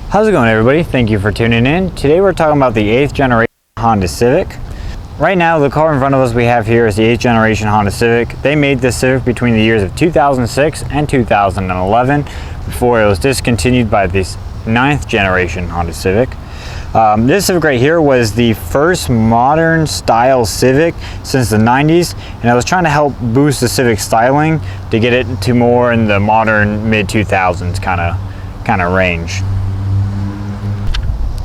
How's it going, everybody? Thank you for tuning in. Today we're talking about the 8th generation Honda Civic. Right now, the car in front of us we have here is the 8th generation Honda Civic. They made this Civic between the years of 2006 and 2011 before it was discontinued by this 9th generation Honda Civic. This Civic right here was the first modern style Civic since the 90s, and I was trying to help boost the Civic styling to get it to more in the modern mid 2000s kind of range.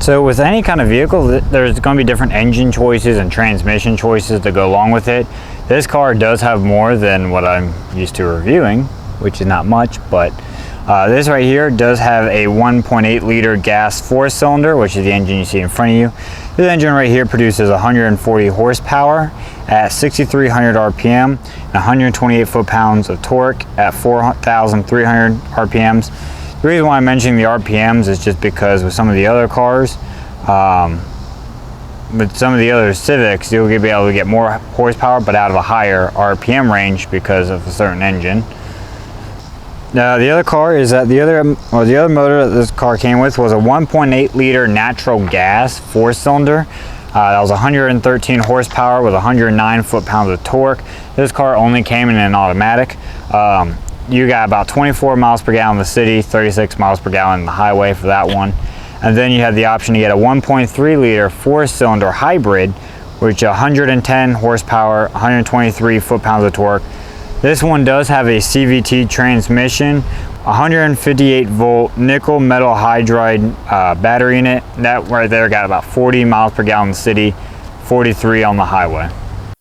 So with any kind of vehicle, there's going to be different engine choices and transmission choices that go along with it. This car does have more than what I'm used to reviewing, which is not much, but this right here does have a 1.8 liter gas 4-cylinder, which is the engine you see in front of you. This engine right here produces 140 horsepower at 6,300 RPM and 128 foot-pounds of torque at 4,300 RPMs. The reason why I'm mentioning the RPMs is just because with some of the other cars, with some of the other Civics, you'll be able to get more horsepower but out of a higher RPM range because of a certain engine. Now the other car is that the other motor that this car came with was a 1.8 liter natural gas 4-cylinder. That was 113 horsepower with 109 foot-pounds of torque. This car only came in an automatic. You got about 24 miles per gallon in the city, 36 miles per gallon in the highway for that one. And then you had the option to get a 1.3 liter 4-cylinder hybrid, which 110 horsepower, 123 foot-pounds of torque. This one does have a CVT transmission, 158 volt nickel metal hydride battery in it. That right there got about 40 miles per gallon in the city, 43 on the highway.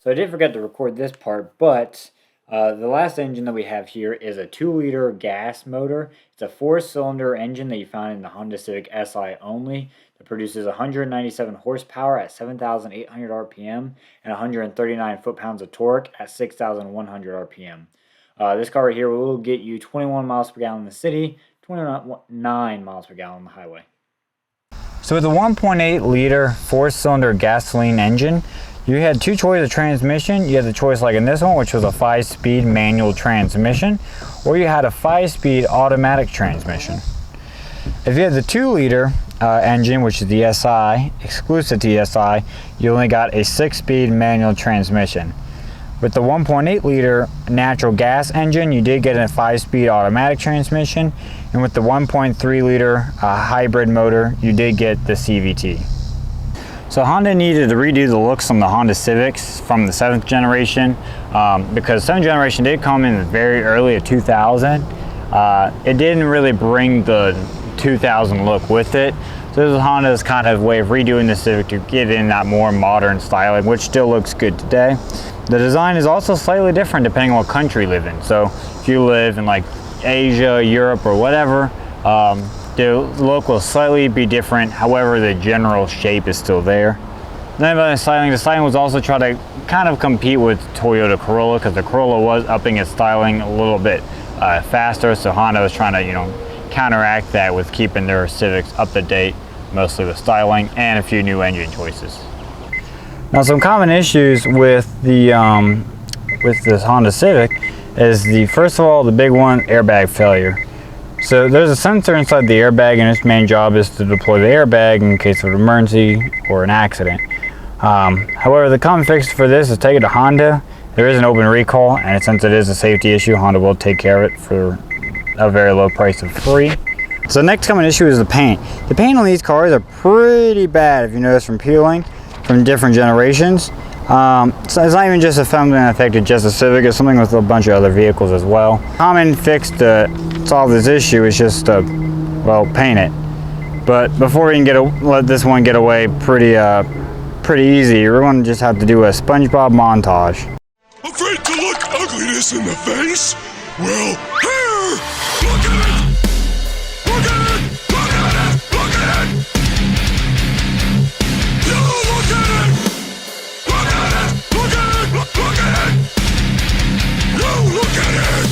So I did forget to record this part, but the last engine that we have here is a 2-liter gas motor. It's a 4-cylinder engine that you find in the Honda Civic Si only. It produces 197 horsepower at 7,800 RPM and 139 foot-pounds of torque at 6,100 RPM. This car right here will get you 21 miles per gallon in the city, 29 miles per gallon on the highway. So with the 1.8 liter 4-cylinder gasoline engine, you had two choices of transmission. You had the choice like in this one, which was a 5-speed manual transmission, or you had a 5-speed automatic transmission. If you had the 2-liter engine, which is the SI, exclusive to the SI, you only got a 6-speed manual transmission. With the 1.8 liter natural gas engine, you did get a 5-speed automatic transmission, and with the 1.3 liter hybrid motor, you did get the CVT. So Honda needed to redo the looks on the Honda Civics from the 7th generation because 7th generation did come in very early of 2000. It didn't really bring the 2000 look with it. So this is Honda's kind of way of redoing the Civic to get in that more modern styling, which still looks good today. The design is also slightly different depending on what country you live in. So if you live in like Asia, Europe, or whatever, the look will slightly be different. However, the general shape is still there. Then about the styling was also trying to kind of compete with Toyota Corolla because the Corolla was upping its styling a little bit faster. So Honda was trying to, counteract that with keeping their Civics up to date, mostly with styling and a few new engine choices. Now, some common issues with the with this Honda Civic is first of all, the big one, airbag failure. So there's a sensor inside the airbag, and its main job is to deploy the airbag in case of an emergency or an accident. However, the common fix for this is take it to Honda. There is an open recall, and since it is a safety issue, Honda will take care of it for a very low price of free. So the next common issue is the paint. The paint on these cars are pretty bad, if you notice from peeling from different generations. So it's not even just something that affected just the Civic, it's something with a bunch of other vehicles as well. Common fix to solve this issue is just to, paint it. But before we can let this one get away pretty easy, we're going to just have to do a SpongeBob montage. Afraid to look ugliness in the face? Well, here! Look at it! Look at it! Look at it! Look at it! Yo, look at it! Look at it! Look at it! Look at it! Yo, look at it!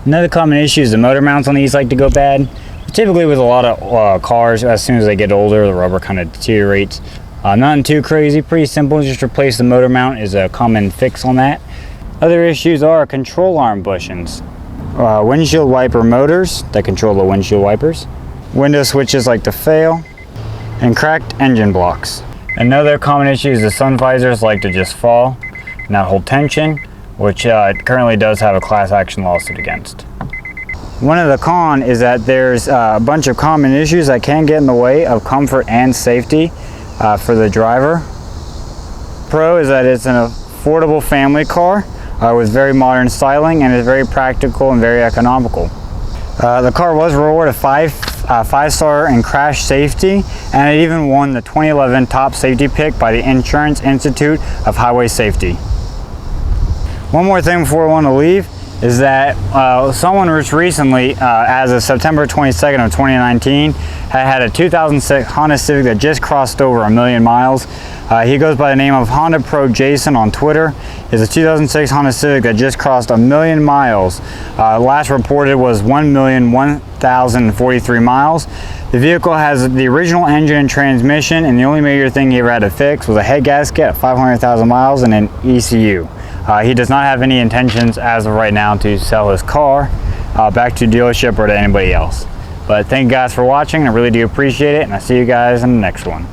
Another common issue is the motor mounts on these like to go bad. Typically with a lot of cars, as soon as they get older, the rubber kind of deteriorates. Nothing too crazy, pretty simple. Just replace the motor mount is a common fix on that. Other issues are control arm bushings, windshield wiper motors that control the windshield wipers, window switches like to fail, and cracked engine blocks. Another common issue is the sun visors like to just fall and not hold tension, which it currently does have a class action lawsuit against. One of the cons is that there's a bunch of common issues that can get in the way of comfort and safety for the driver. Pro is that it's an affordable family car with very modern styling and is very practical and very economical. The car was awarded a five-star in crash safety, and it even won the 2011 top safety pick by the Insurance Institute of Highway Safety. One more thing before I want to leave is that someone just recently, as of September 22nd of 2019, had a 2006 Honda Civic that just crossed over 1 million miles. He goes by the name of Honda Pro Jason on Twitter. It's a 2006 Honda Civic that just crossed 1 million miles. Last reported was 1,001,043 miles. The vehicle has the original engine and transmission, and the only major thing he ever had to fix was a head gasket at 500,000 miles and an ECU. He does not have any intentions as of right now to sell his car back to dealership or to anybody else. But thank you guys for watching. I really do appreciate it, and I'll see you guys in the next one.